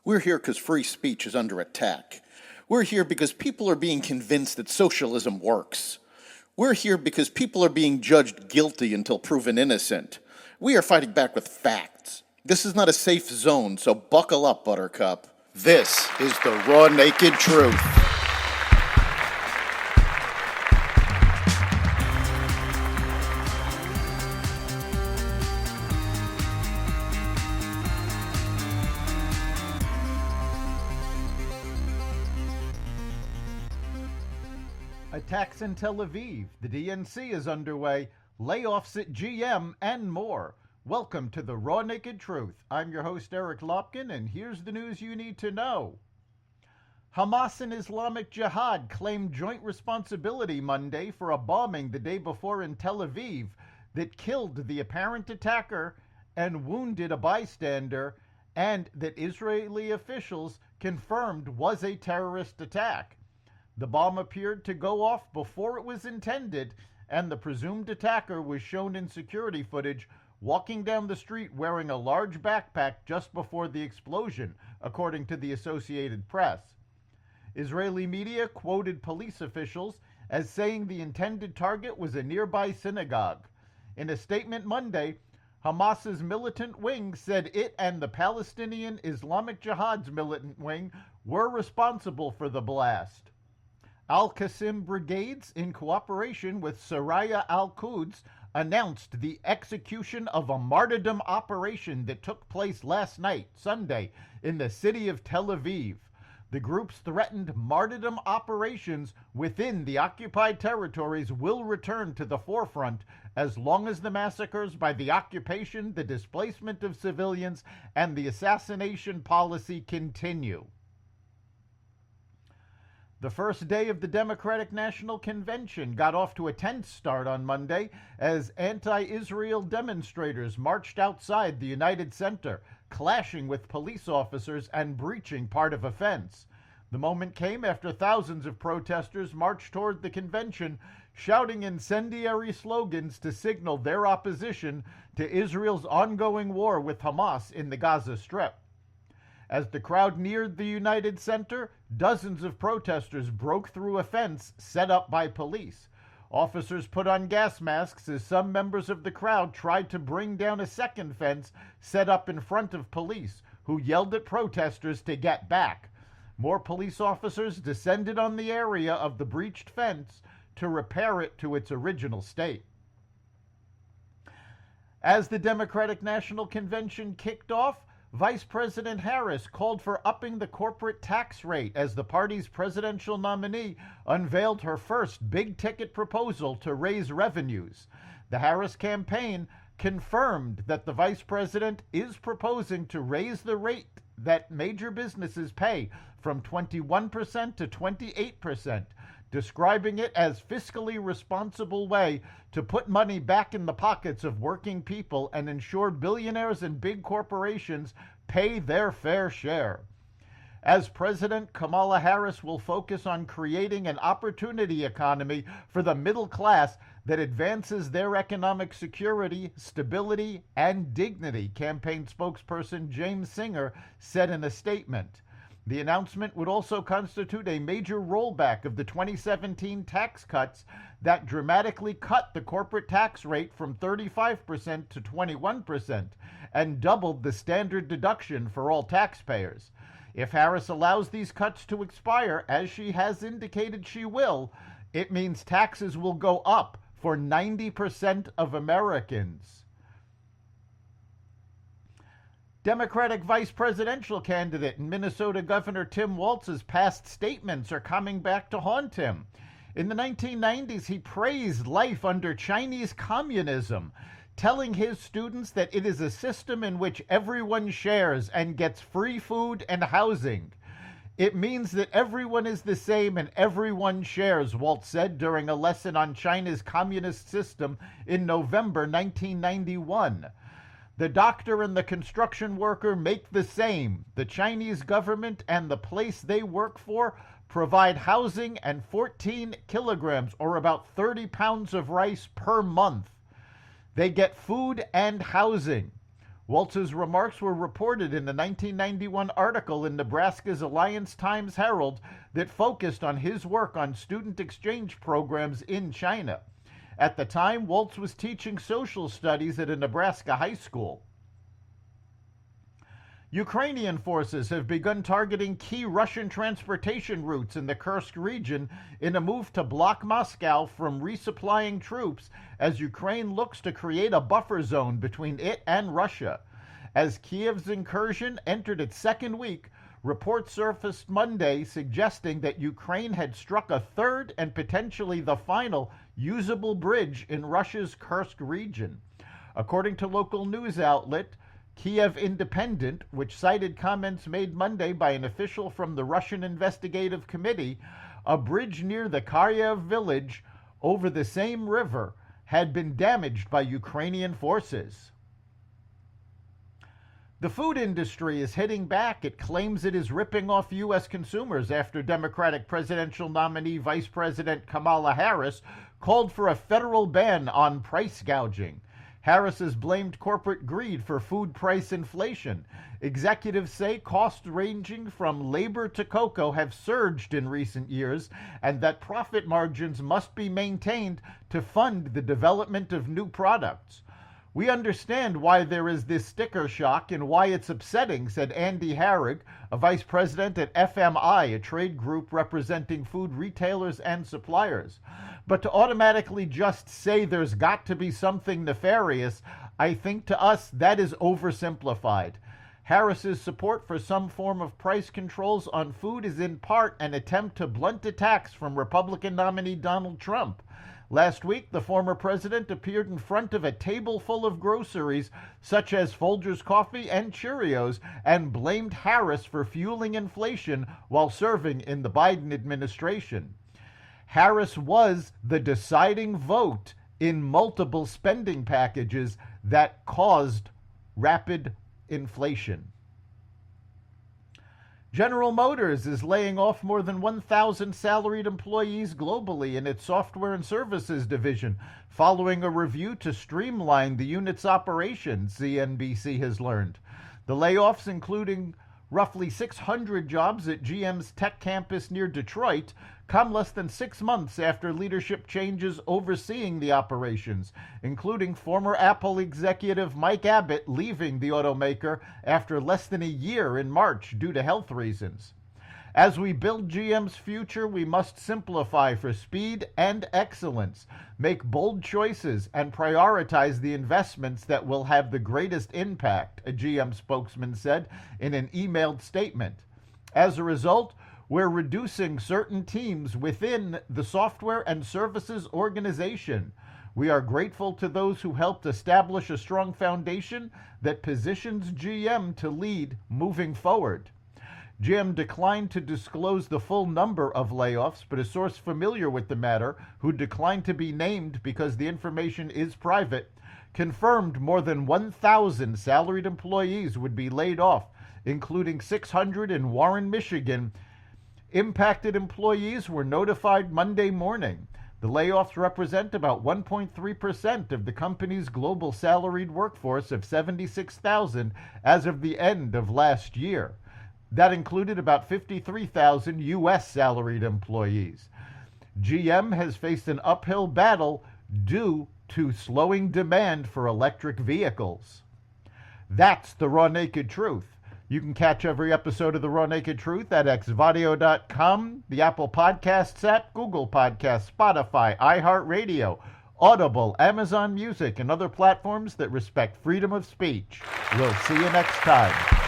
We're here because free speech is under attack. We're here because people are being convinced that socialism works. We're here because people are being judged guilty until proven innocent. We are fighting back with facts. This is not a safe zone, so buckle up, Buttercup. This is the raw, naked truth. Attacks in Tel Aviv, the DNC is underway, layoffs at GM, and more. Welcome to the Raw Naked Truth. I'm your host, Eric Lopkin, and here's the news you need to know. Hamas and Islamic Jihad claimed joint responsibility Monday for a bombing the day before in Tel Aviv that killed the apparent attacker and wounded a bystander, and that Israeli officials confirmed was a terrorist attack. The bomb appeared to go off before it was intended, and the presumed attacker was shown in security footage walking down the street wearing a large backpack just before the explosion, according to the Associated Press. Israeli media quoted police officials as saying the intended target was a nearby synagogue. In a statement Monday, Hamas's militant wing said it and the Palestinian Islamic Jihad's militant wing were responsible for the blast. Al-Qasim brigades, in cooperation with Saraya al-Quds, announced the execution of a martyrdom operation that took place last night, Sunday, in the city of Tel Aviv. The groups threatened martyrdom operations within the occupied territories will return to the forefront as long as the massacres by the occupation, the displacement of civilians, and the assassination policy continue. The first day of the Democratic National Convention got off to a tense start on Monday as anti-Israel demonstrators marched outside the United Center, clashing with police officers and breaching part of a fence. The moment came after thousands of protesters marched toward the convention, shouting incendiary slogans to signal their opposition to Israel's ongoing war with Hamas in the Gaza Strip. As the crowd neared the United Center, dozens of protesters broke through a fence set up by police. Officers put on gas masks as some members of the crowd tried to bring down a second fence set up in front of police, who yelled at protesters to get back. More police officers descended on the area of the breached fence to repair it to its original state. As the Democratic National Convention kicked off, Vice President Harris called for upping the corporate tax rate as the party's presidential nominee unveiled her first big-ticket proposal to raise revenues. The Harris campaign confirmed that the vice president is proposing to raise the rate that major businesses pay from 21% to 28%, describing it as fiscally responsible way to put money back in the pockets of working people and ensure billionaires and big corporations pay their fair share. As President, Kamala Harris will focus on creating an opportunity economy for the middle class that advances their economic security, stability, and dignity, campaign spokesperson James Singer said in a statement. The announcement would also constitute a major rollback of the 2017 tax cuts that dramatically cut the corporate tax rate from 35% to 21% and doubled the standard deduction for all taxpayers. If Harris allows these cuts to expire, as she has indicated she will, it means taxes will go up for 90% of Americans. Democratic vice presidential candidate and Minnesota Governor Tim Walz's past statements are coming back to haunt him. In the 1990s, he praised life under Chinese communism, telling his students that it is a system in which everyone shares and gets free food and housing. It means that everyone is the same and everyone shares, Walz said during a lesson on China's communist system in November 1991. The doctor and the construction worker make the same. The Chinese government and the place they work for provide housing and 14 kilograms, or about 30 pounds of rice per month. They get food and housing. Waltz's remarks were reported in a 1991 article in Nebraska's Alliance Times-Herald that focused on his work on student exchange programs in China. At the time, Waltz was teaching social studies at a Nebraska high school. Ukrainian forces have begun targeting key Russian transportation routes in the Kursk region in a move to block Moscow from resupplying troops as Ukraine looks to create a buffer zone between it and Russia. As Kiev's incursion entered its second week, reports surfaced Monday suggesting that Ukraine had struck a third and potentially the final usable bridge in Russia's Kursk region. According to local news outlet Kiev Independent, which cited comments made Monday by an official from the Russian Investigative Committee, a bridge near the Karyev village over the same river had been damaged by Ukrainian forces. The food industry is hitting back. It claims it is ripping off U.S. consumers after Democratic presidential nominee Vice President Kamala Harris called for a federal ban on price gouging. Harris has blamed corporate greed for food price inflation. Executives say costs ranging from labor to cocoa have surged in recent years, and that profit margins must be maintained to fund the development of new products. We understand why there is this sticker shock and why it's upsetting, said Andy Harrig, a vice president at FMI, a trade group representing food retailers and suppliers. But to automatically just say there's got to be something nefarious, I think to us that is oversimplified. Harris's support for some form of price controls on food is in part an attempt to blunt attacks from Republican nominee Donald Trump. Last week, the former president appeared in front of a table full of groceries, such as Folgers coffee and Cheerios, and blamed Harris for fueling inflation while serving in the Biden administration. Harris was the deciding vote in multiple spending packages that caused rapid inflation. General Motors is laying off more than 1,000 salaried employees globally in its software and services division, following a review to streamline the unit's operations, CNBC has learned. The layoffs, including roughly 600 jobs at GM's tech campus near Detroit, come less than 6 months after leadership changes overseeing the operations, including former Apple executive Mike Abbott leaving the automaker after less than a year in March due to health reasons. As we build GM's future, we must simplify for speed and excellence, make bold choices, and prioritize the investments that will have the greatest impact, a GM spokesman said in an emailed statement. As a result, we're reducing certain teams within the software and services organization. We are grateful to those who helped establish a strong foundation that positions GM to lead moving forward. GM declined to disclose the full number of layoffs, but a source familiar with the matter, who declined to be named because the information is private, confirmed more than 1,000 salaried employees would be laid off, including 600 in Warren, Michigan. Impacted employees were notified Monday morning. The layoffs represent about 1.3% of the company's global salaried workforce of 76,000 as of the end of last year. That included about 53,000 U.S. salaried employees. GM has faced an uphill battle due to slowing demand for electric vehicles. That's the Raw Naked Truth. You can catch every episode of The Raw Naked Truth at xvadio.com, the Apple Podcasts app, Google Podcasts, Spotify, iHeartRadio, Audible, Amazon Music, and other platforms that respect freedom of speech. We'll see you next time.